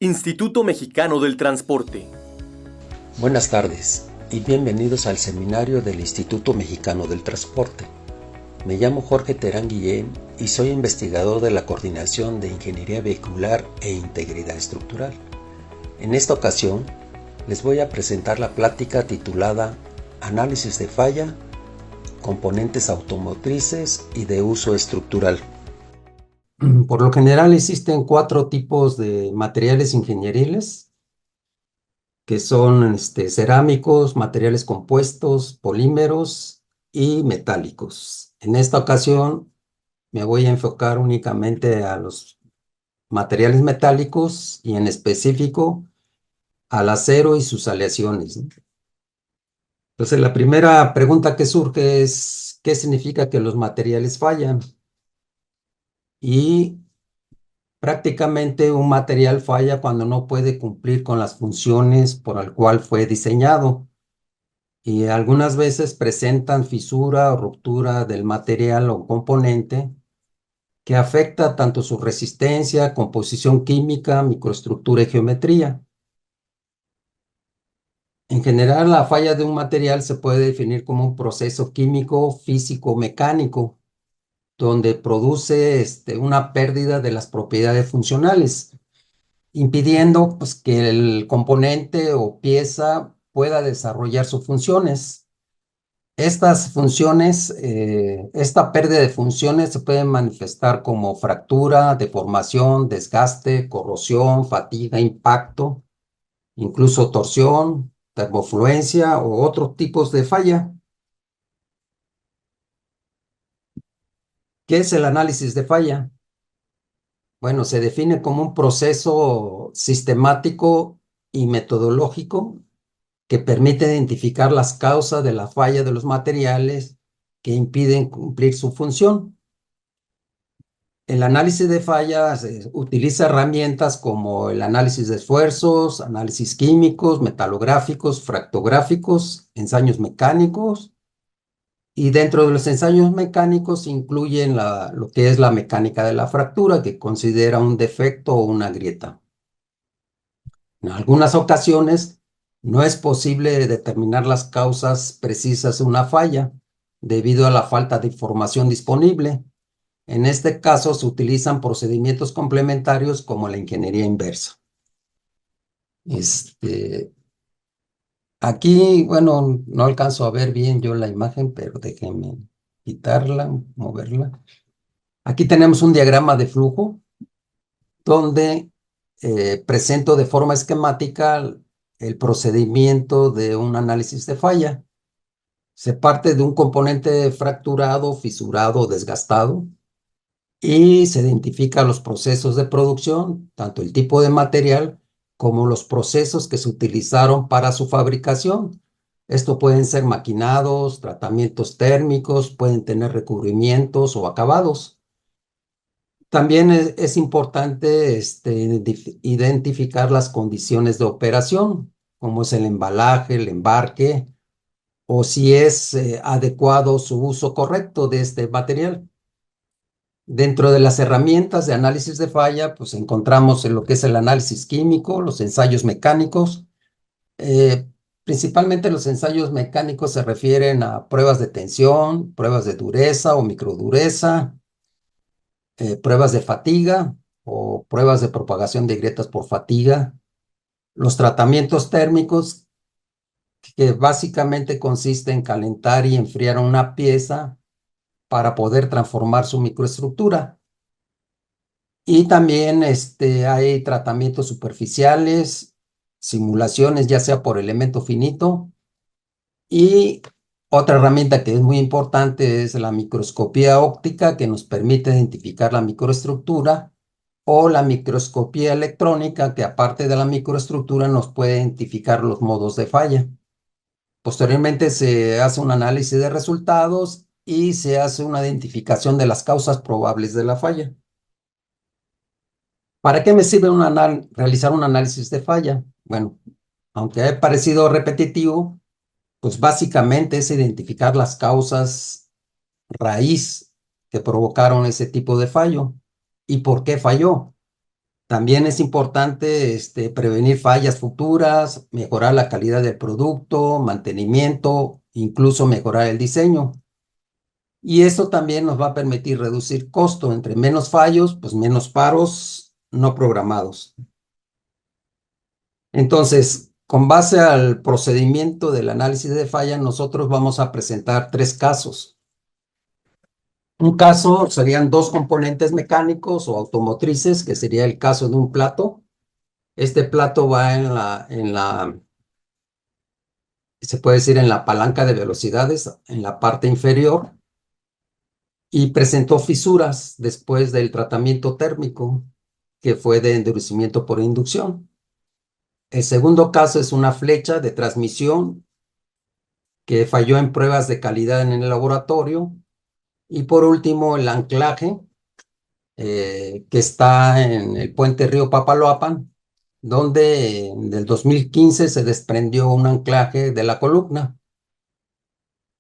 Instituto Mexicano del Transporte. Buenas tardes y bienvenidos al seminario del Instituto Mexicano del Transporte. Me llamo Jorge Terán Guillén y soy investigador de la Coordinación de Ingeniería Vehicular e Integridad Estructural. En esta ocasión les voy a presentar la plática titulada Análisis de falla, componentes automotrices y de uso estructural. Por lo general existen 4 tipos de materiales ingenieriles, que son cerámicos, materiales compuestos, polímeros y metálicos. En esta ocasión me voy a enfocar únicamente a los materiales metálicos y en específico al acero y sus aleaciones, ¿no? Entonces, la primera pregunta que surge es, ¿qué significa que los materiales fallan? Y prácticamente un material falla cuando no puede cumplir con las funciones por el cual fue diseñado. Y algunas veces presentan fisura o ruptura del material o componente que afecta tanto su resistencia, composición química, microestructura y geometría. En general, la falla de un material se puede definir como un proceso químico, físico, mecánico, donde produce una pérdida de las propiedades funcionales, impidiendo pues, que el componente o pieza pueda desarrollar sus funciones. Estas funciones, esta pérdida de funciones se puede manifestar como fractura, deformación, desgaste, corrosión, fatiga, impacto, incluso torsión, termofluencia o otros tipos de falla. ¿Qué es el análisis de falla? Bueno, se define como un proceso sistemático y metodológico que permite identificar las causas de la falla de los materiales que impiden cumplir su función. El análisis de fallas utiliza herramientas como el análisis de esfuerzos, análisis químicos, metalográficos, fractográficos, ensayos mecánicos, y dentro de los ensayos mecánicos incluyen lo que es la mecánica de la fractura, que considera un defecto o una grieta. En algunas ocasiones no es posible determinar las causas precisas de una falla debido a la falta de información disponible. En este caso se utilizan procedimientos complementarios como la ingeniería inversa. Aquí, bueno, no alcanzo a ver bien yo la imagen, pero déjenme quitarla, moverla. Aquí tenemos un diagrama de flujo donde presento de forma esquemática el procedimiento de un análisis de falla. Se parte de un componente fracturado, fisurado o desgastado y se identifican los procesos de producción, tanto el tipo de material como los procesos que se utilizaron para su fabricación. Esto pueden ser maquinados, tratamientos térmicos, pueden tener recubrimientos o acabados. También es importante identificar las condiciones de operación, como es el embalaje, el embarque, o si es adecuado su uso correcto de este material. Dentro de las herramientas de análisis de falla, pues encontramos en lo que es el análisis químico, los ensayos mecánicos. Principalmente los ensayos mecánicos se refieren a pruebas de tensión, pruebas de dureza o microdureza, pruebas de fatiga o pruebas de propagación de grietas por fatiga. Los tratamientos térmicos, que básicamente consiste en calentar y enfriar una pieza para poder transformar su microestructura. Y también hay tratamientos superficiales, simulaciones ya sea por elemento finito, y otra herramienta que es muy importante es la microscopía óptica, que nos permite identificar la microestructura, o la microscopía electrónica, que aparte de la microestructura nos puede identificar los modos de falla. Posteriormente se hace un análisis de resultados y se hace una identificación de las causas probables de la falla. ¿Para qué me sirve realizar un análisis de falla? Bueno, aunque haya parecido repetitivo, pues básicamente es identificar las causas raíz que provocaron ese tipo de fallo y por qué falló. También es importante prevenir fallas futuras, mejorar la calidad del producto, mantenimiento, incluso mejorar el diseño. Y esto también nos va a permitir reducir costo. Entre menos fallos, pues menos paros no programados. Entonces, con base al procedimiento del análisis de falla, nosotros vamos a presentar 3 casos. Un caso serían 2 componentes mecánicos o automotrices, que sería el caso de un plato. Este plato va se puede decir, en la palanca de velocidades, en la parte inferior, y presentó fisuras después del tratamiento térmico, que fue de endurecimiento por inducción. El segundo caso es una flecha de transmisión que falló en pruebas de calidad en el laboratorio. Y por último, el anclaje, que está en el puente Río Papaloapan, donde en el 2015 se desprendió un anclaje de la columna.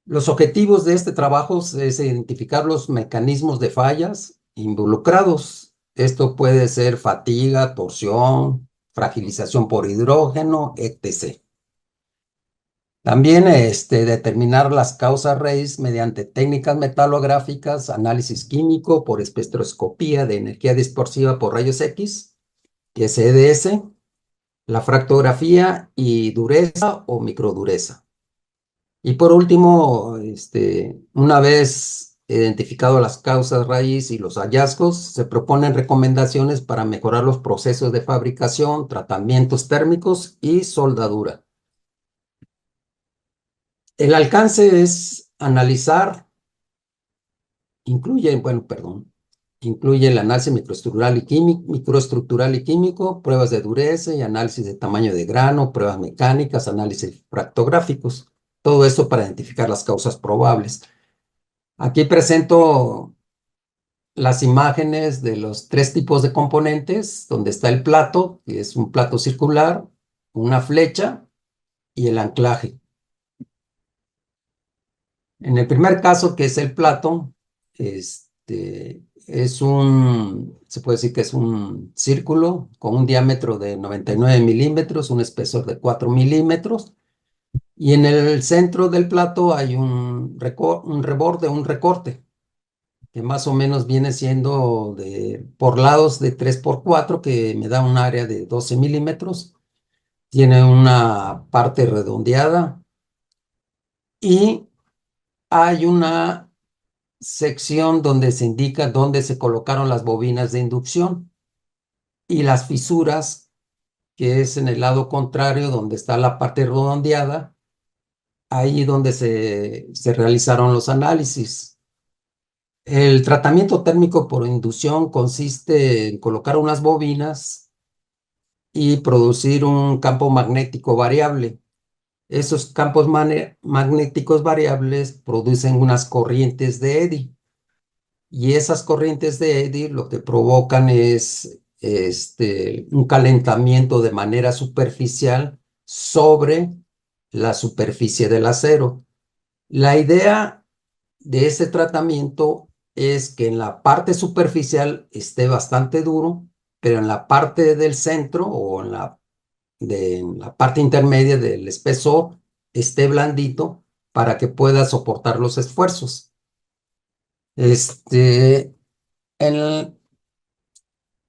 Los objetivos de este trabajo es identificar los mecanismos de fallas involucrados. Esto puede ser fatiga, torsión, fragilización por hidrógeno, etc. También determinar las causas raíz mediante técnicas metalográficas, análisis químico por espectroscopía de energía dispersiva por rayos X, que es EDS, la fractografía y dureza o microdureza. Y por último, una vez identificado las causas raíz y los hallazgos, se proponen recomendaciones para mejorar los procesos de fabricación, tratamientos térmicos y soldadura. El alcance es analizar, incluye el análisis microestructural y químico, pruebas de dureza y análisis de tamaño de grano, pruebas mecánicas, análisis fractográficos. Todo esto para identificar las causas probables. Aquí presento las imágenes de los 3 tipos de componentes, donde está el plato, que es un plato circular, una flecha y el anclaje. En el primer caso, que es el plato, se puede decir que es un círculo con un diámetro de 99 milímetros, un espesor de 4 milímetros, y en el centro del plato hay un reborde, un recorte, que más o menos viene siendo por lados de 3 por 4, que me da un área de 12 milímetros. Tiene una parte redondeada y hay una sección donde se indica dónde se colocaron las bobinas de inducción, y las fisuras, que es en el lado contrario donde está la parte redondeada, ahí donde se realizaron los análisis. El tratamiento térmico por inducción consiste en colocar unas bobinas y producir un campo magnético variable. Esos campos magnéticos variables producen unas corrientes de Eddy. Y esas corrientes de Eddy lo que provocan es un calentamiento de manera superficial sobre la superficie del acero. La idea de este tratamiento es que en la parte superficial esté bastante duro, pero en la parte del centro o en la parte intermedia del espesor esté blandito para que pueda soportar los esfuerzos. Este,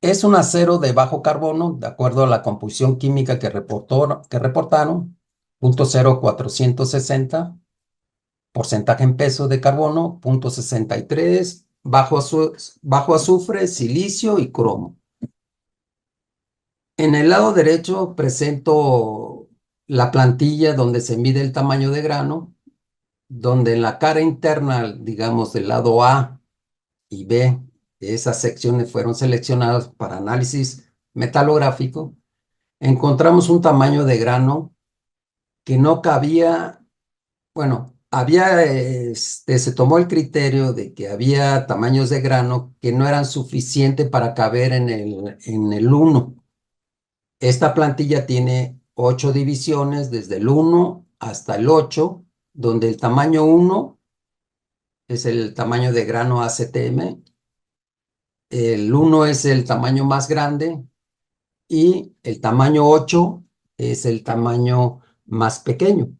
es un acero de bajo carbono, de acuerdo a la composición química que reportaron, 0.0460, porcentaje en peso de carbono, 0.63, bajo azufre, silicio y cromo. En el lado derecho presento la plantilla donde se mide el tamaño de grano, donde en la cara interna, digamos, del lado A y B, esas secciones fueron seleccionadas para análisis metalográfico. Encontramos un tamaño de grano que no cabía, bueno, se tomó el criterio de que había tamaños de grano que no eran suficientes para caber en el 1. Esta plantilla tiene 8 divisiones, desde el 1 hasta el 8, donde el tamaño 1 es el tamaño de grano ACTM. El 1 es el tamaño más grande, y el tamaño 8 es el tamaño más pequeño.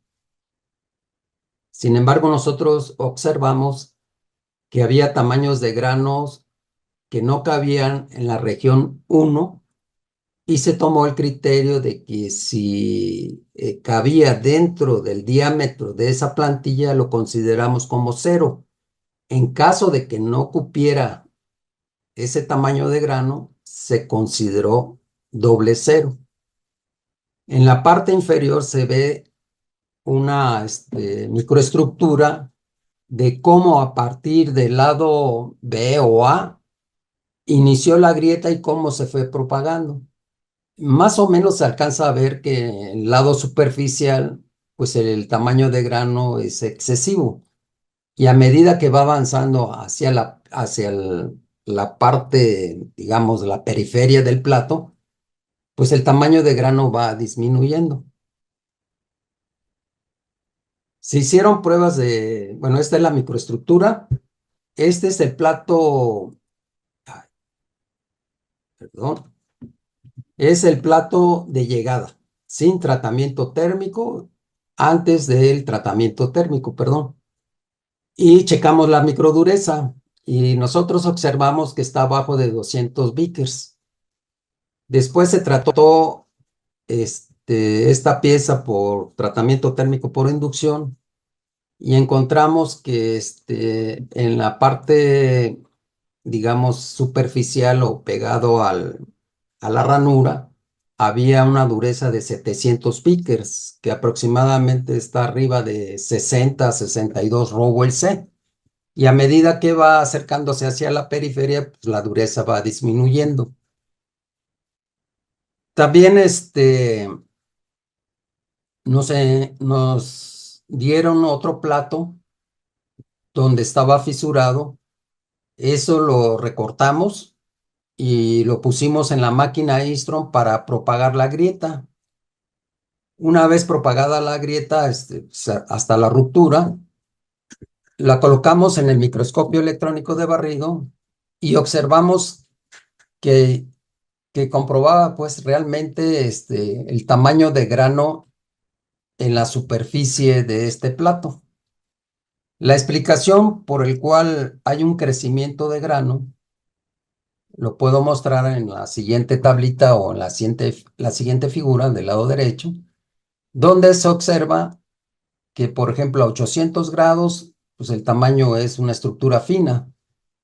Sin embargo, nosotros observamos que había tamaños de granos que no cabían en la región 1 y se tomó el criterio de que si cabía dentro del diámetro de esa plantilla, lo consideramos como 0. En caso de que no cupiera ese tamaño de grano, se consideró doble 0. En la parte inferior se ve una microestructura de cómo a partir del lado B o A inició la grieta y cómo se fue propagando. Más o menos se alcanza a ver que en el lado superficial, pues el tamaño de grano es excesivo. Y a medida que va avanzando la parte, digamos, la periferia del plato, pues el tamaño de grano va disminuyendo. Se hicieron pruebas bueno, esta es la microestructura. Este es el plato, ay, perdón, es el plato de llegada, sin tratamiento térmico, antes del tratamiento térmico, perdón. Y checamos la microdureza y nosotros observamos que está abajo de 200 Vickers. Después se trató esta pieza por tratamiento térmico por inducción y encontramos que en la parte, digamos, superficial o pegado a la ranura, había una dureza de 700 Vickers, que aproximadamente está arriba de 60, 62 Rowell C. Y a medida que va acercándose hacia la periferia, pues la dureza va disminuyendo. También no sé, nos dieron otro plato donde estaba fisurado. Eso lo recortamos y lo pusimos en la máquina Istron para propagar la grieta. Una vez propagada la grieta, hasta la ruptura, la colocamos en el microscopio electrónico de barrido y observamos que, que comprobaba pues realmente el tamaño de grano en la superficie de este plato. La explicación por el cual hay un crecimiento de grano lo puedo mostrar en la siguiente tablita o en la siguiente figura del lado derecho, donde se observa que, por ejemplo, a 800 grados, pues el tamaño es una estructura fina.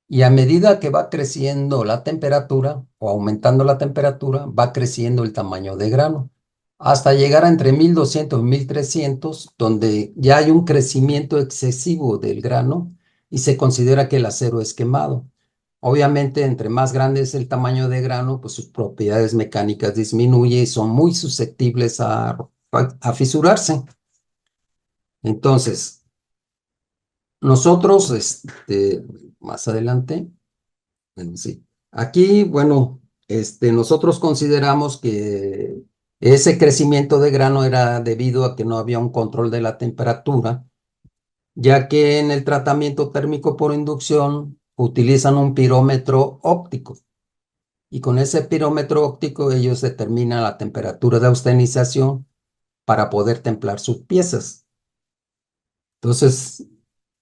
Y a medida que va creciendo la temperatura o aumentando la temperatura, va creciendo el tamaño de grano, hasta llegar a entre 1200 y 1300, donde ya hay un crecimiento excesivo del grano y se considera que el acero es quemado. Obviamente, entre más grande es el tamaño de grano, pues sus propiedades mecánicas disminuyen y son muy susceptibles a fisurarse. Entonces, nosotros, más adelante, bueno, sí. Aquí, bueno, nosotros consideramos que ese crecimiento de grano era debido a que no había un control de la temperatura, ya que en el tratamiento térmico por inducción utilizan un pirómetro óptico y con ese pirómetro óptico ellos determinan la temperatura de austenización para poder templar sus piezas. Entonces,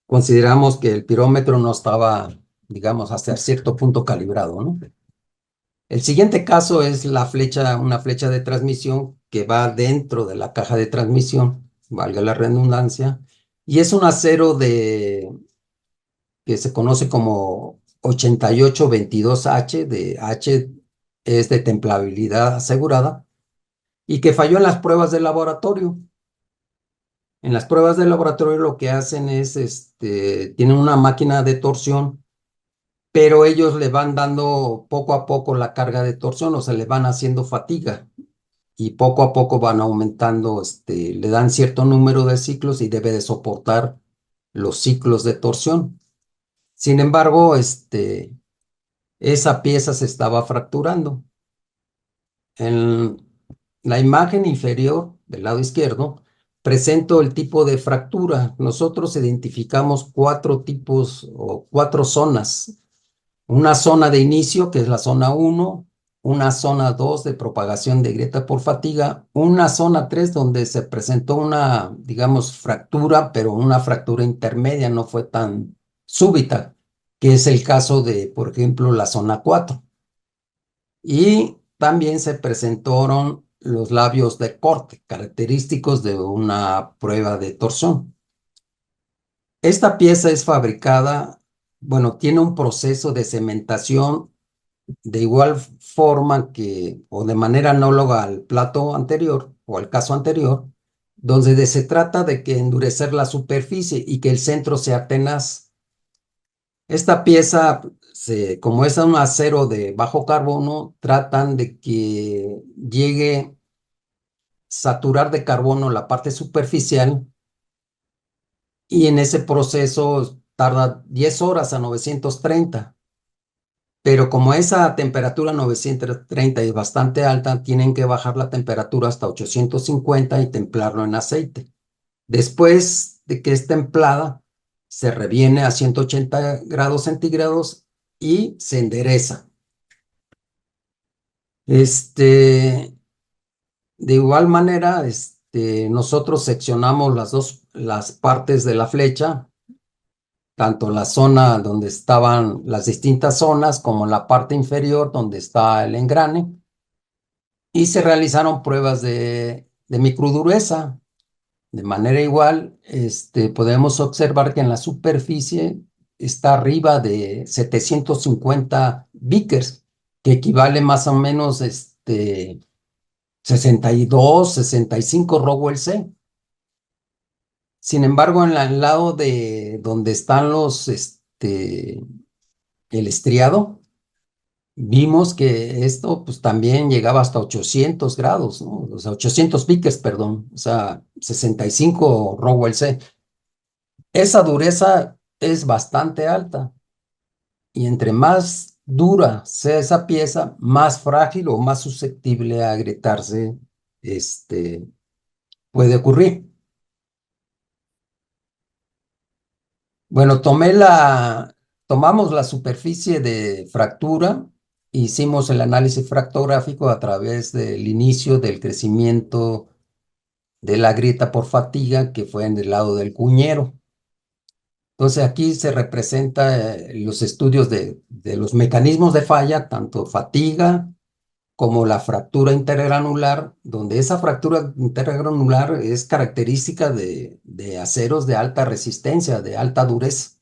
consideramos que el pirómetro no estaba, digamos, hasta cierto punto calibrado, ¿no? El siguiente caso es una flecha de transmisión que va dentro de la caja de transmisión, valga la redundancia, y es un acero que se conoce como 8822H, de H es de templabilidad asegurada, y que falló en las pruebas de laboratorio. En las pruebas de laboratorio lo que hacen es, tienen una máquina de torsión, pero ellos le van dando poco a poco la carga de torsión, o sea, le van haciendo fatiga y poco a poco van aumentando, le dan cierto número de ciclos y debe de soportar los ciclos de torsión. Sin embargo, esa pieza se estaba fracturando. En la imagen inferior del lado izquierdo presento el tipo de fractura. Nosotros identificamos 4 tipos o 4 zonas. Una zona de inicio, que es la zona 1, una zona 2 de propagación de grieta por fatiga, una zona 3 donde se presentó una, digamos, fractura, pero una fractura intermedia, no fue tan súbita, que es el caso de, por ejemplo, la zona 4. Y también se presentaron los labios de corte, característicos de una prueba de torsión. Esta pieza es fabricada, bueno, tiene un proceso de cementación de igual forma que, o de manera análoga al plato anterior o al caso anterior, donde se trata de que endurecer la superficie y que el centro sea tenaz. Esta pieza, como es un acero de bajo carbono, tratan de que llegue a saturar de carbono la parte superficial y en ese proceso tarda 10 horas a 930. Pero como esa temperatura 930 es bastante alta, tienen que bajar la temperatura hasta 850 y templarlo en aceite. Después de que es templada, se reviene a 180 grados centígrados y se endereza. De igual manera, nosotros seccionamos las partes de la flecha, tanto la zona donde estaban las distintas zonas como la parte inferior donde está el engrane, y se realizaron pruebas de microdureza. De manera igual, podemos observar que en la superficie está arriba de 750 Vickers, que equivale más o menos 62, 65 Rowell C. Sin embargo, en el lado de donde están el estriado, vimos que esto pues también llegaba hasta 800 grados, ¿no? O sea, 800 piques, perdón, o sea, 65 Rowell C. Esa dureza es bastante alta y entre más dura sea esa pieza, más frágil o más susceptible a agrietarse, puede ocurrir. Bueno, tomamos la superficie de fractura, hicimos el análisis fractográfico a través del inicio del crecimiento de la grieta por fatiga que fue en el lado del cuñero. Entonces aquí se representa los estudios de los mecanismos de falla, tanto fatiga como la fractura intergranular, donde esa fractura intergranular es característica de aceros de alta resistencia, de alta dureza.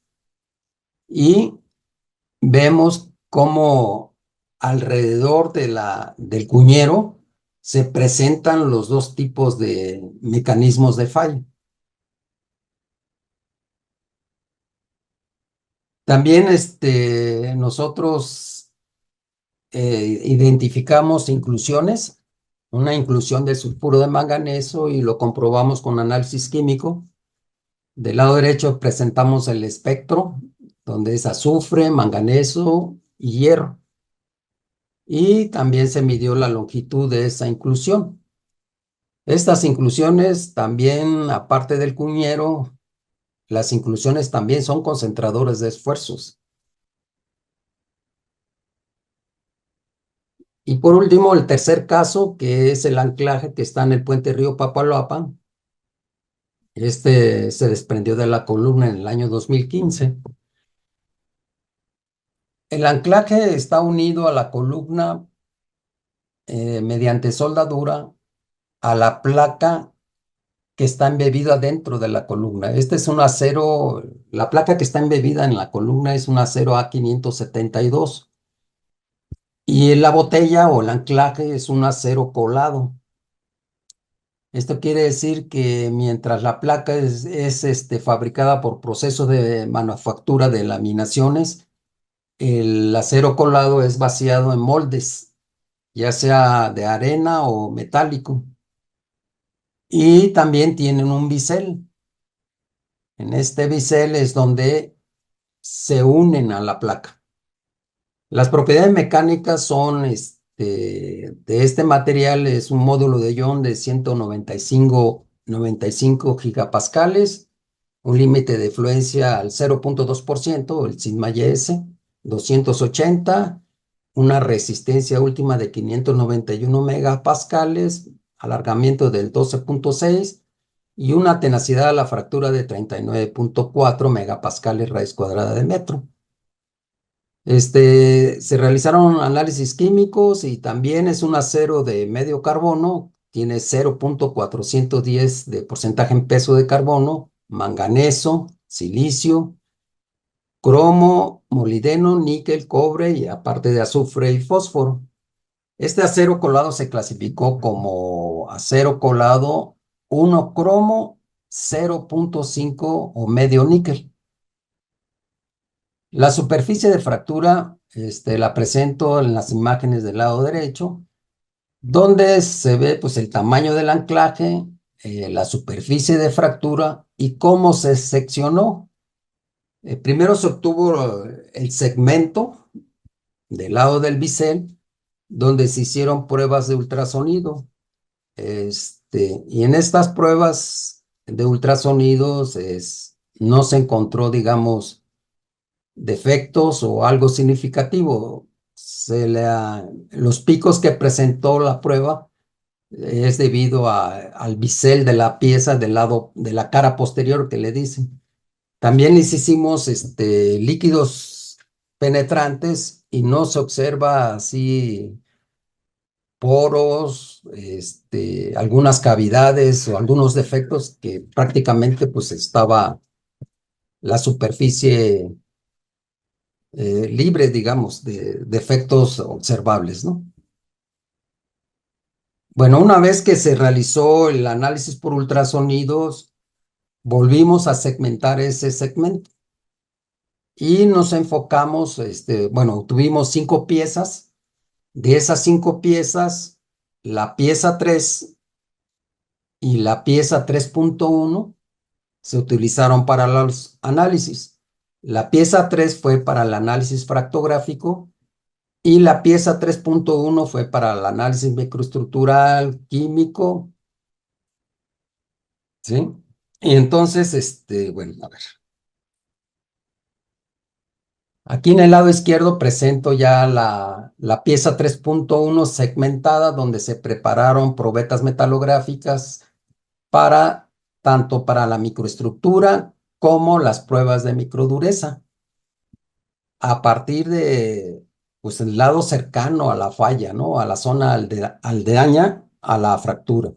Y vemos cómo alrededor del cuñero se presentan los dos tipos de mecanismos de falla. También nosotros identificamos inclusiones, una inclusión de sulfuro de manganeso y lo comprobamos con análisis químico. Del lado derecho presentamos el espectro, donde es azufre, manganeso y hierro. Y también se midió la longitud de esa inclusión. Estas inclusiones también, aparte del cuñero, las inclusiones también son concentradores de esfuerzos. Y por último, el tercer caso, que es el anclaje que está en el puente Río Papaloapan. Se desprendió de la columna en el año 2015. El anclaje está unido a la columna mediante soldadura a la placa que está embebida dentro de la columna. Este es un acero, la placa que está embebida en la columna es un acero A572 y la botella o el anclaje es un acero colado. Esto quiere decir que mientras la placa es fabricada por proceso de manufactura de laminaciones, el acero colado es vaciado en moldes, ya sea de arena o metálico. Y también tienen un bisel. En este bisel es donde se unen a la placa. Las propiedades mecánicas son, de este material es un módulo de ion de 195 gigapascales, un límite de fluencia al 0.2%, el sigma YS, 280, una resistencia última de 591 megapascales, alargamiento del 12.6 y una tenacidad a la fractura de 39.4 megapascales raíz cuadrada de metro. Se realizaron análisis químicos y también es un acero de medio carbono, tiene 0.410 de porcentaje en peso de carbono, manganeso, silicio, cromo, molibdeno, níquel, cobre y aparte de azufre y fósforo. Este acero colado se clasificó como acero colado 1 cromo, 0.5 o medio níquel. La superficie de fractura la presento en las imágenes del lado derecho, donde se ve pues, el tamaño del anclaje, la superficie de fractura y cómo se seccionó. Primero se obtuvo el segmento del lado del bisel, donde se hicieron pruebas de ultrasonido. Y en estas pruebas de ultrasonidos no se encontró, digamos, defectos o algo significativo. Los picos que presentó la prueba es debido al bisel de la pieza del lado de la cara posterior que le dicen. También les hicimos líquidos penetrantes y no se observa así poros, algunas cavidades o algunos defectos que prácticamente pues estaba la superficie libre, digamos, de defectos observables, ¿no? Bueno, una vez que se realizó el análisis por ultrasonidos, volvimos a segmentar ese segmento y nos enfocamos, bueno, tuvimos 5 piezas. De esas 5 piezas, la pieza 3 y la pieza 3.1 se utilizaron para los análisis. La pieza 3 fue para el análisis fractográfico y la pieza 3.1 fue para el análisis microestructural, químico, ¿sí? Y entonces, bueno, a ver. Aquí en el lado izquierdo presento ya la pieza 3.1 segmentada, donde se prepararon probetas metalográficas para tanto para la microestructura como las pruebas de microdureza. A partir de, pues, el lado cercano a la falla, ¿no? A la zona aldeaña a la fractura.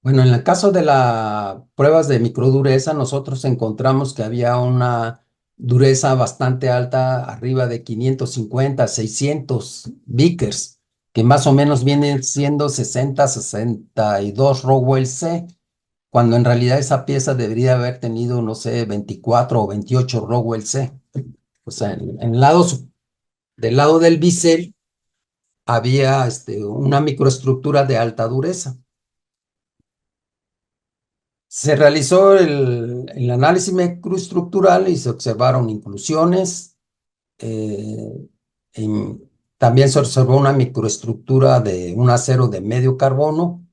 Bueno, en el caso de las pruebas de microdureza, nosotros encontramos que había una dureza bastante alta, arriba de 550, 600 Vickers, que más o menos vienen siendo 60, 62 Rowell C, cuando en realidad esa pieza debería haber tenido, no sé, 24 o 28 Rowell C. O sea, del lado del bisel había una microestructura de alta dureza. Se realizó el análisis microestructural y se observaron inclusiones. eh, También se observó una microestructura de un acero de medio carbono.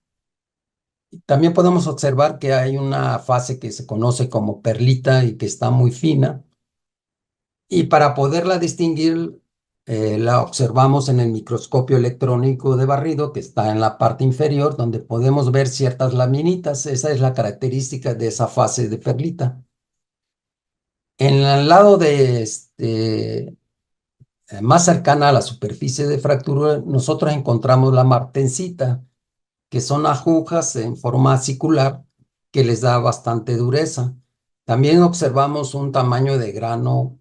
También podemos observar que hay una fase que se conoce como perlita y que está muy fina. Y para poderla distinguir, la observamos en el microscopio electrónico de barrido que está en la parte inferior, donde podemos ver ciertas laminitas. Esa es la característica de esa fase de perlita. En el lado más cercana a la superficie de fractura, nosotros encontramos la martensita, que son agujas en forma circular que les da bastante dureza. También observamos un tamaño de grano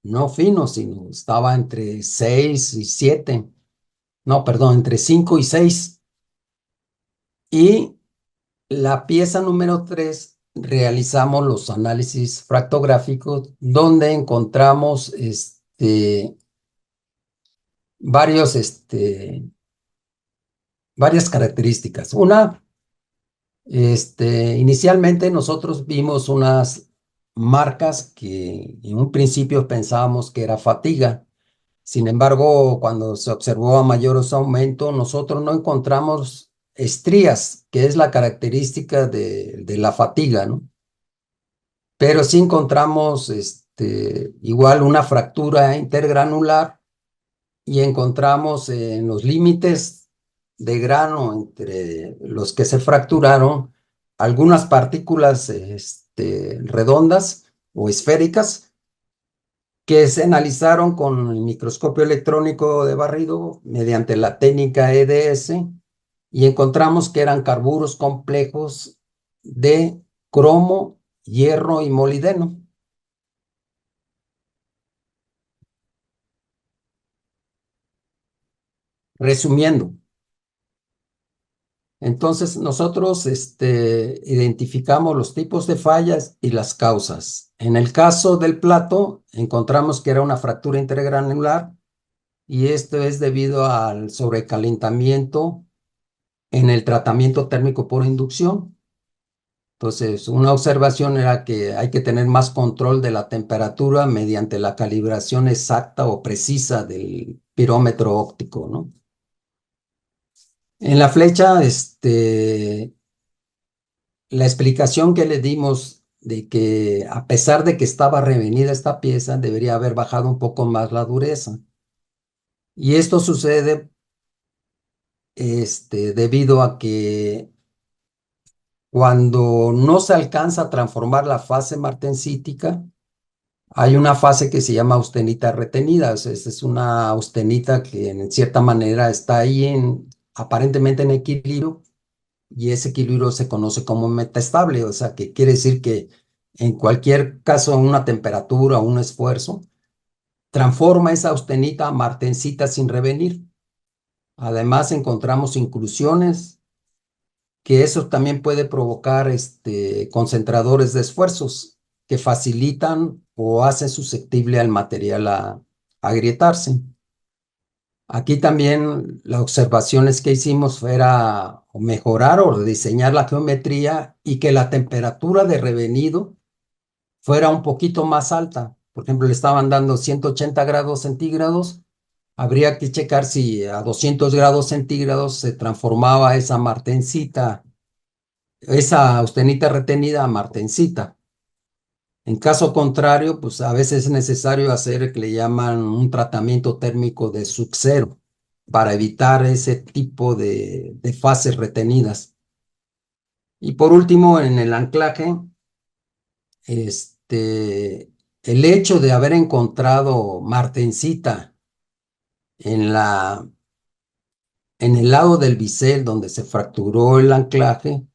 no fino, sino estaba entre 6 y 7, no, perdón, entre 5 y 6. Y la pieza número 3 realizamos los análisis fractográficos, donde encontramos varios, varias características. Una, inicialmente nosotros vimos unas marcas que en un principio pensábamos que era fatiga. Sin embargo, cuando se observó a mayores aumento, nosotros no encontramos estrías, que es la característica de la fatiga, ¿no? Pero sí encontramos igual una fractura intergranular y encontramos en los límites de grano entre los que se fracturaron algunas partículas redondas o esféricas que se analizaron con el microscopio electrónico de barrido mediante la técnica EDS y encontramos que eran carburos complejos de cromo, hierro y molibdeno. Resumiendo, entonces nosotros identificamos los tipos de fallas y las causas. En el caso del plato, encontramos que era una fractura intergranular y esto es debido al sobrecalentamiento en el tratamiento térmico por inducción. Entonces, una observación era que hay que tener más control de la temperatura mediante la calibración exacta o precisa del pirómetro óptico, ¿no? En la flecha, la explicación que le dimos de que a pesar de que estaba revenida esta pieza, debería haber bajado un poco más la dureza. Y esto sucede, debido a que cuando no se alcanza a transformar la fase martensítica, hay una fase que se llama austenita retenida. O sea, esta es una austenita que en cierta manera está ahí aparentemente en equilibrio, y ese equilibrio se conoce como metaestable. O sea, que quiere decir que en cualquier caso, una temperatura o un esfuerzo, transforma esa austenita a martensita sin revenir. Además, encontramos inclusiones que eso también puede provocar concentradores de esfuerzos que facilitan o hacen susceptible al material a agrietarse. Aquí también las observaciones que hicimos era o mejorar o rediseñar la geometría y que la temperatura de revenido fuera un poquito más alta. Por ejemplo, le estaban dando 180 grados centígrados. Habría que checar si a 200 grados centígrados se transformaba esa martensita, esa austenita retenida a martensita. En caso contrario, pues a veces es necesario hacer que le llaman un tratamiento térmico de subcero para evitar ese tipo de fases retenidas. Y por último, en el anclaje, el hecho de haber encontrado martensita en en el lado del bisel donde se fracturó el anclaje,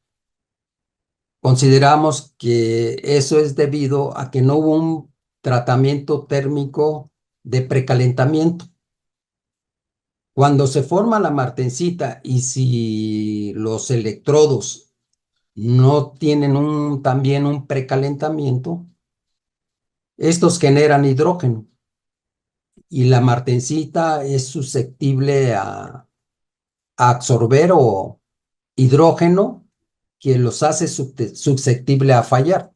consideramos que eso es debido a que no hubo un tratamiento térmico de precalentamiento. Cuando se forma la martensita y si los electrodos no tienen también un precalentamiento, estos generan hidrógeno y la martensita es susceptible a absorber o hidrógeno que los hace susceptible a fallar.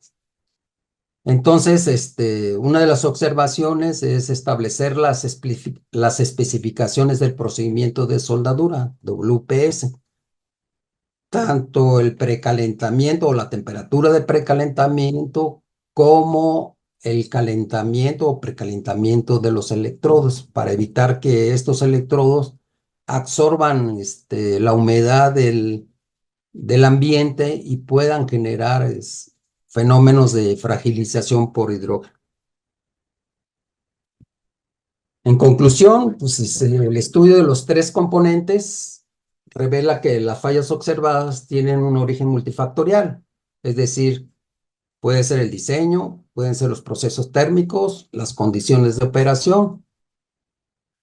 Entonces, una de las observaciones es establecer las especificaciones del procedimiento de soldadura, WPS. Tanto el precalentamiento o la temperatura de precalentamiento como el calentamiento o precalentamiento de los electrodos para evitar que estos electrodos absorban la humedad del ambiente y puedan generar fenómenos de fragilización por hidrógeno. En conclusión, pues, el estudio de los tres componentes revela que las fallas observadas tienen un origen multifactorial, es decir, puede ser el diseño, pueden ser los procesos térmicos, las condiciones de operación.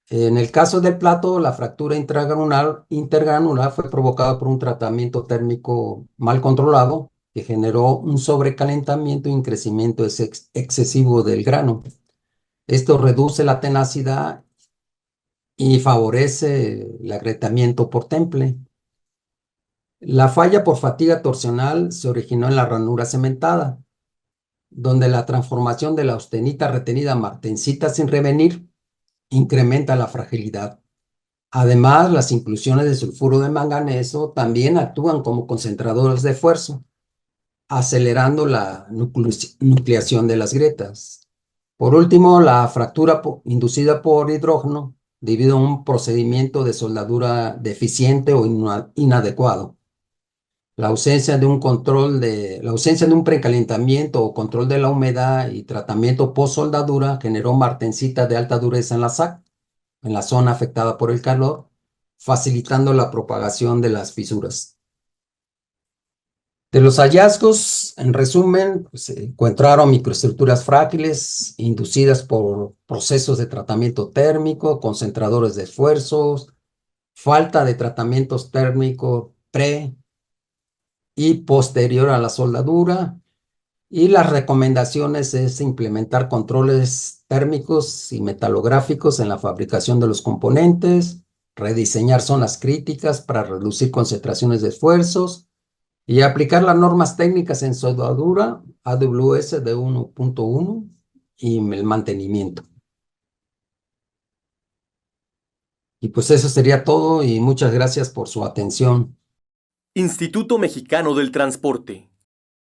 En el caso del plato, la fractura intergranular fue provocada por un tratamiento térmico mal controlado que generó un sobrecalentamiento y un crecimiento excesivo del grano. Esto reduce la tenacidad y favorece el agrietamiento por temple. La falla por fatiga torsional se originó en la ranura cementada, donde la transformación de la austenita retenida a martensita sin revenir incrementa la fragilidad. Además, las inclusiones de sulfuro de manganeso también actúan como concentradores de esfuerzo, acelerando la nucleación de las grietas. Por último, la fractura inducida por hidrógeno debido a un procedimiento de soldadura deficiente o inadecuado. La ausencia de un precalentamiento o control de la humedad y tratamiento post soldadura generó martensita de alta dureza en la SAC, en la zona afectada por el calor, facilitando la propagación de las fisuras. De los hallazgos, en resumen, pues, se encontraron microestructuras frágiles inducidas por procesos de tratamiento térmico, concentradores de esfuerzos, falta de tratamientos térmicos pre y posterior a la soldadura. Y las recomendaciones es implementar controles térmicos y metalográficos en la fabricación de los componentes, rediseñar zonas críticas para reducir concentraciones de esfuerzos y aplicar las normas técnicas en soldadura AWS de 1.1 y el mantenimiento. Y pues eso sería todo y muchas gracias por su atención. Instituto Mexicano del Transporte.